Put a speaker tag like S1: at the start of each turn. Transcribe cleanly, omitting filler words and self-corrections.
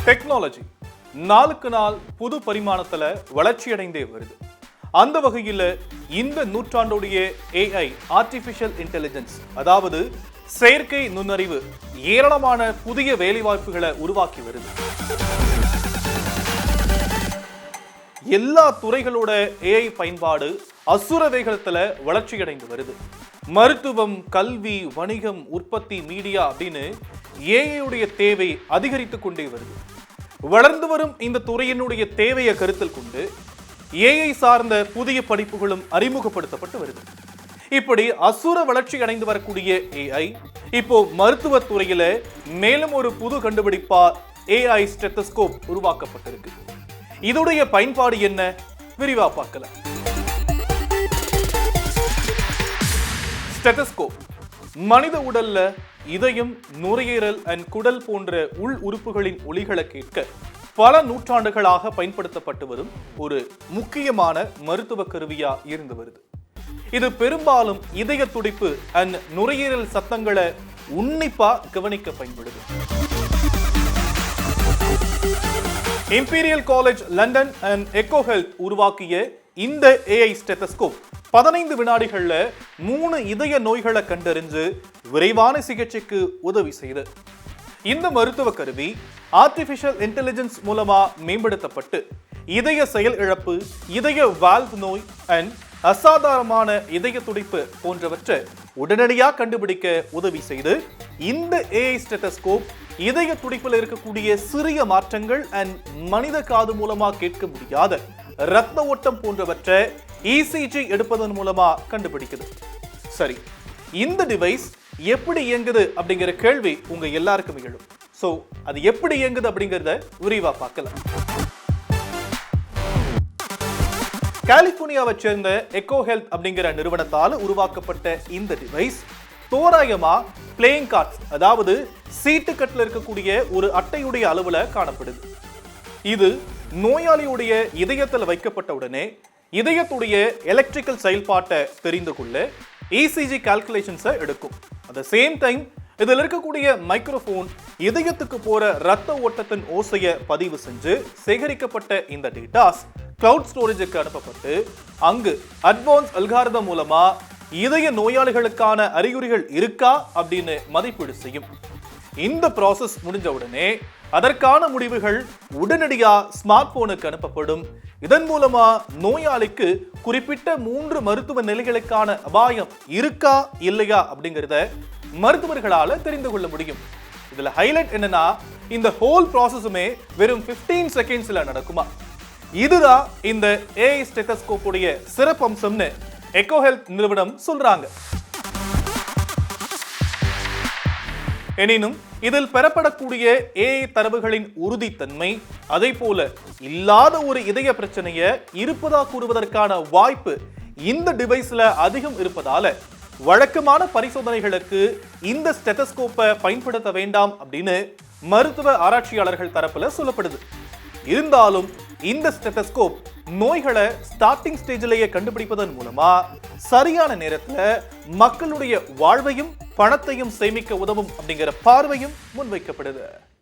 S1: Technology நாளுக்கு நாள் புது பரிமாணத்துல வளர்ச்சியடைந்தே வருது. அந்த வகையில் இந்த நூற்றாண்டுடைய AI ஆர்டிஃபிஷியல் இன்டெலிஜென்ஸ், அதாவது செயற்கை நுண்ணறிவு, ஏராளமான புதிய வேலைவாய்ப்புகளை உருவாக்கி வருது. எல்லா துறைகளோட AI பயன்பாடு அசுர வேகத்துல வளர்ச்சியடைந்து வருது. மருத்துவம், கல்வி, வணிகம், உற்பத்தி, மீடியா அப்படின்னு AI தேவை அதிகரித்துக் கொண்டே வருது. வளர்ந்து வரும் இந்த துறையினுடைய தேவையை கருத்தில் கொண்டு AI சார்ந்த புதிய படிப்புகளும் அறிமுகப்படுத்தப்பட்டு வருது. இப்படி அசுர வளர்ச்சி அடைந்து வரக்கூடிய AI இப்போ மருத்துவ துறையில மேலும் ஒரு புது கண்டுபிடிப்பா AI ஸ்டெத்தஸ்கோப் உருவாக்கப்பட்டிருக்கு. இதோடைய பயன்பாடு என்ன, விரிவா பார்க்கலாம். ஸ்டெத்தஸ்கோப் மனித உடல்ல இதயம், நுரையீரல் அண்ட் குடல் போன்ற உள் உறுப்புகளின் ஒலிகளை கேட்க பல நூற்றாண்டுகளாக பயன்படுத்தப்பட்டு வரும் ஒரு முக்கியமான மருத்துவ கருவியா இருந்து வருது. இது பெரும்பாலும் இதய துடிப்பு அண்ட் நுரையீரல் சத்தங்களை உன்னிப்பா கவனிக்க பயன்படுது. Imperial college London and echo health உருவாக்கிய இந்த AI ஸ்டெத்தஸ்கோப் 15 வினாடிகள்ல 3 இதய நோய்களை கண்டறிஞ்சு விரைவான சிகிச்சைக்கு உதவி செய்து. இந்த மருத்துவ கருவி ஆர்டிஃபிஷியல் இன்டெலிஜென்ஸ் மூலமா மேம்படுத்தப்பட்டு இதய செயல் இழப்பு, இதய வால்வ் நோய் அண்ட் அசாதாரணமான இதய துடிப்பு போன்றவற்றை உடனடியாக கண்டுபிடிக்க உதவி செய்து. இந்த AI ஸ்டெத்தஸ்கோப் இதய துடிப்பில் இருக்கக்கூடிய சிறிய மாற்றங்கள் அண்ட் மனித காது மூலமா கேட்க முடியாத இரத்த ஓட்டம் போன்றவற்றை ECG எடுப்பதன் மூலமா கண்டுபிடிக்குது. சரி, இந்த டிவைஸ் எப்படி இயங்குது அப்படிங்கிற கேள்வி உங்க எல்லாருக்கும் எழும். சோ அது எப்படி இயங்குது அப்படிங்கறத விரிவா பார்க்கலாம். கலிபோர்னியாவை சேர்ந்த எக்கோ ஹெல்த் அப்படிங்கிற நிறுவனத்தால் உருவாக்கப்பட்ட இந்த டிவைஸ் தோராயமா பிளேயிங் கார்ட்ஸ், அதாவது சீட்டுக்கட்டில் இருக்கக்கூடிய ஒரு அட்டையுடைய அளவுல காணப்படுது. இது நோயாளியுடைய இதயத்தில் வைக்கப்பட்ட உடனே இதயத்துடைய எலக்ட்ரிக்கல் செயல்பாட்டை தெரிந்து கொள்ள ECG கால்குலேஷன்ஸை எடுக்கும். அட் த சேம் டைம் இதில் இருக்கக்கூடிய மைக்ரோஃபோன் இதயத்துக்கு போற ரத்த ஓட்டத்தின் ஓசையை பதிவு செஞ்சு சேகரிக்கப்பட்ட இந்த டேட்டாஸ் கிளவுட் ஸ்டோரேஜுக்கு அனுப்பப்பட்டு அங்கு அட்வான்ஸ் அல்காரிதம் மூலமா இதய நோயாளிகளுக்கான அறிகுறிகள் இருக்கா அப்படின்னு மதிப்பீடு செய்யும். இந்த ப்ராசஸ் முடிஞ்ச உடனே அதற்கான முடிவுகள் உடனடியா ஸ்மார்ட் போனுக்கு அனுப்பப்படும். இதன் மூலமா நோயாளிக்கு குறிப்பிட்ட 3 மருத்துவ நிலைகளுக்கான அபாயம் இருக்கா இல்லையா அப்படிங்கிறத மருத்துவர்களால தெரிந்து கொள்ள முடியும். இதுல ஹைலைட் என்னன்னா, இந்த ஹோல் ப்ராசஸுமே வெறும் 15 செகண்ட்ஸ்ல நடக்குமா. இதுதான் இந்த AI ஸ்டெத்தஸ்கோப் உடைய சிறப்பம்சம்னு எக்கோ ஹெல்த் நிறுவனம் சொல்றாங்க. எனினும் இதில் பெறப்படக்கூடிய AI தரவுகளின் உறுதித்தன்மை, அதே போல இல்லாத ஒரு இதய பிரச்சனையை இருப்பதா கூறுவதற்கான வாய்ப்பு இந்த டிவைஸ்ல அதிகம் இருப்பதால வழக்கமான பரிசோதனைகளுக்கு இந்த ஸ்டெத்தஸ்கோப்பை பயன்படுத்த வேண்டாம் அப்படின்னு மருத்துவ ஆராய்ச்சியாளர்கள் தரப்புல சொல்லப்படுது. இருந்தாலும் இந்த ஸ்டெத்தஸ்கோப் நோய்களை ஸ்டார்டிங் ஸ்டேஜிலேயே கண்டுபிடிப்பதன் மூலமா சரியான நேரத்துல மக்களுடைய வாழ்வையும் பணத்தையும் சேமிக்க உதவும் அப்படிங்கிற பார்வையும் முன்வைக்கப்படுது.